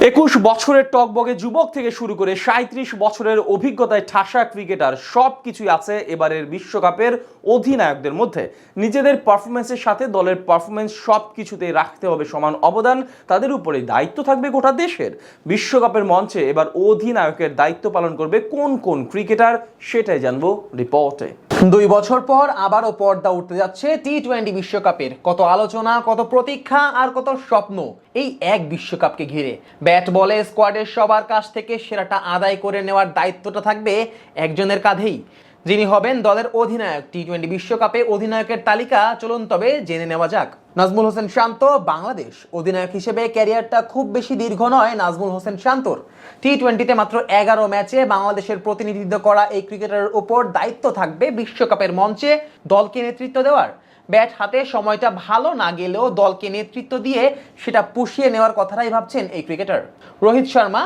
21 বছরের টকবগে যুবক থেকে শুরু করে 37 বছরের অভিজ্ঞতায় ঠাসা ক্রিকেটার সবকিছুই আছে এবারের বিশ্বকাপের অধিনায়কদের মধ্যে। নিজেদের পারফরমেন্সের সাথে দলের পারফরমেন্স সবকিছুতেই রাখতে হবে সমান অবদান। তাদের উপরে দায়িত্ব থাকবে গোটা দেশের। বিশ্বকাপের মঞ্চে এবার অধিনায়কের দায়িত্ব পালন করবে কোন কোন ক্রিকেটার, সেটাই জানবো রিপোর্টে। 2 বছর পর আবারও পর্দা উঠতে যাচ্ছে টি-20 বিশ্বকাপের। কত আলোচনা, কত প্রতীক্ষা আর কত স্বপ্ন এই এক বিশ্বকাপকে ঘিরে। ব্যাট বলে স্কোয়াডের সবার কাছ থেকে সেরাটা আদায় করে নেওয়ার দায়িত্বটা থাকবে একজনের কাঁধেই, যিনি হবেন দলের অধিনায়ক। টি-20 বিশ্বকাপে অধিনায়কের তালিকা চলুন তবে জেনে নেওয়া যাক। নাজমুল হোসেন শান্ত, বাংলাদেশ। অধিনায়ক হিসেবে ক্যারিয়ারটা খুব বেশি দীর্ঘ নয় নাজমুল হোসেন শান্তর। টি-20তে মাত্র 11 ম্যাচে বাংলাদেশের প্রতিনিধিত্ব করা এই ক্রিকেটারের উপর দায়িত্ব থাকবে বিশ্বকাপের মঞ্চে দলকে নেতৃত্ব দেওয়ার। ব্যাট হাতে সময়টা ভালো না গেলেও দলকে নেতৃত্ব দিয়ে সেটা পুষিয়ে নেওয়ার কথাটাই ভাবছেন এই ক্রিকেটার। রোহিত শর্মা,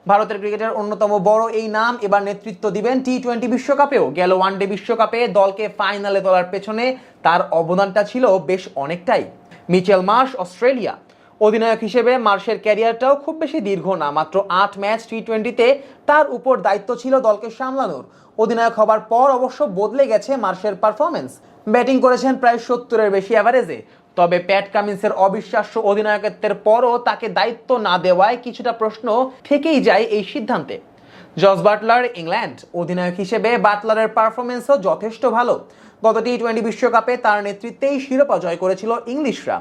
ভারতের ক্রিকেটের অন্যতম বড় এই নাম এবার নেতৃত্ব দিবেন টি-20 বিশ্বকাপেও। গেল ওয়ানডে বিশ্বকাপে দলকে ফাইনালে তোলার পেছনে তার অবদানটা ছিল বেশ অনেকটাই। Mitchell Marsh, Australia. অধিনায়ক হিসেবে মার্শের ক্যারিয়ারটাও খুব বেশি দীর্ঘ না, মাত্র 8 ম্যাচ টি-20তে তার উপর দায়িত্ব ছিল দলকে সামলানোর। অধিনায়ক হবার পর অবশ্য বদলে গেছে মার্শের পারফরমেন্স। ব্যাটিং করেছেন প্রায় 70-এর বেশি অ্যাভারেজে। তবে প্যাট কামিন্সের অবিশ্বাস্য অধিনায়কত্বের পরও তাকে দায়িত্ব না দেওয়ায় কিছুটা প্রশ্ন থেকেই যায় এই সিদ্ধান্তে। Jos Buttler, England. অধিনায়ক হিসেবে বাটলারের পারফরমেন্সও যথেষ্ট ভালো। গত টি-20 বিশ্বকাপে তার নেতৃত্বেই শিরোপা জয় করেছিল ইংলিশরা।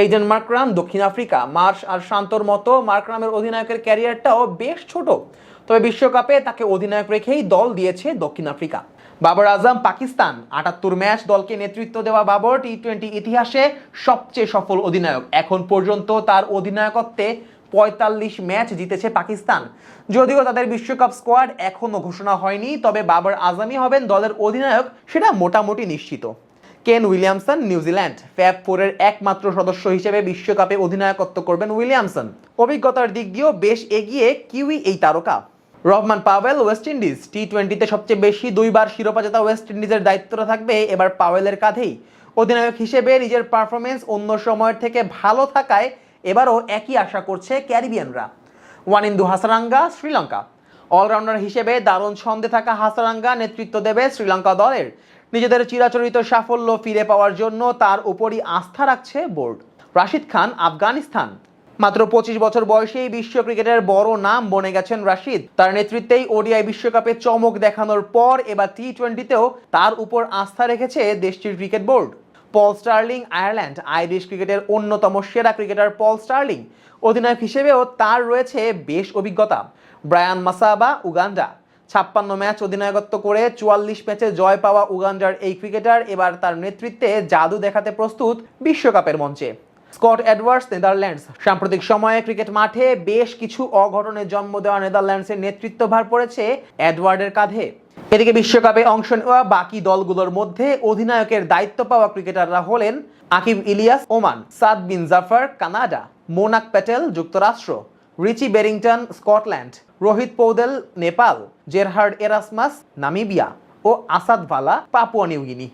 এইডেন মার্করাম, দক্ষিণ আফ্রিকা। মার্শ আর শান্তর মতো মার্করামের অধিনায়কের ক্যারিয়ারটাও বেশ ছোট, তবে বিশ্বকাপে তাকে অধিনায়ক রেখেই দল দিয়েছে দক্ষিণ আফ্রিকা। বাবর আজম, পাকিস্তান। 78 ম্যাচ দলকে নেতৃত্ব দেওয়া বাবর টি-20 ইতিহাসে সবচেয়ে সফল অধিনায়ক। এখন পর্যন্ত তার অধিনায়কত্বে 45 ম্যাচ জিতেছে পাকিস্তান। যদিও তাদের বিশ্বকাপ স্কোয়াড এখনো ঘোষণা হয়নি, তবে বাবর আজমই হবেন দলের অধিনায়ক সেটা মোটামুটি নিশ্চিত। Kane Williamson, New Zealand. ফ্যাব 4-এর একমাত্র সদস্য হিসেবে বিশ্বকাপে অধিনায়কত্ব করবেন উইলিয়ামসন। অভিজ্ঞতার দিক দিয়েও বেশ এগিয়ে কিউই এই তারকা। Rovman Powell, West Indies. টি-20তে সবচেয়ে বেশি 2 বার শিরোপা জেতা ওয়েস্ট ইন্ডিজের দায়িত্বটা থাকবে এবার পাওয়েলের কাঁধেই। অধিনায়ক হিসেবে নিজের পারফরমেন্স অন্য সময়ের থেকে ভালো থাকায় এবারও একই আশা করছে ক্যারিবিয়ানরা। ওয়ানিন্দু হাসারাঙ্গা, শ্রীলঙ্কা। অলরাউন্ডার হিসেবে দারুণ ছন্দে থাকা হাসারাঙ্গা নেতৃত্ব দেবে শ্রীলঙ্কা দলের। নিজেদের চিরাচরিত সাফল্য ফিরে পাওয়ার জন্য তার উপরই আস্থা রাখছে বোর্ড। রাশিদ খান, আফগানিস্তান। মাত্র 25 বছর বয়সেই বিশ্ব ক্রিকেটের বড় নাম বনে গেছেন রাশিদ। তার নেতৃত্বেই ওডিআই বিশ্বকাপে চমক দেখানোর পর এবার টি-20তেও তার উপর আস্থা রেখেছে দেশটির cricket board. Paul Stirling, Ireland. Irish ক্রিকেটের অন্যতম সেরা ক্রিকেটার পল স্টার্লিং। অধিনায়ক হিসেবেও তার রয়েছে বেশ অভিজ্ঞতা। Brian Masaba, Uganda. 56 ম্যাচ অধিনায়কত্ব করে 44 ম্যাচে জয় পাওয়া উগান্ডার এই ক্রিকেটার এবার তার নেতৃত্বে জাদু দেখাতে প্রস্তুত বিশ্বকাপের মঞ্চে। Scott Edwards, Netherlands. সাম্প্রতিক সময়ে ক্রিকেট মাঠে বেশ কিছু অঘটনের জন্ম দেওয়া নেদারল্যান্ডসের নেতৃত্বভার পড়েছে এডওয়ার্ডের কাঁধে। এদিকে বিশ্বকাপে অংশ নেওয়া বাকি দলগুলোর মধ্যে অধিনায়কের দায়িত্ব পাওয়া ক্রিকেটাররা হলেন আকিব ইলিয়াস, ওমান। সাদ বিন জাফর, কানাডা। মোনাক প্যাটেল, যুক্তরাষ্ট্র। Richie Berrington, Scotland. Rohit Paudel, Nepal. Gerhard Erasmus, Namibia ও আসাদ ভালা, পাপুয়া নিউগিনি।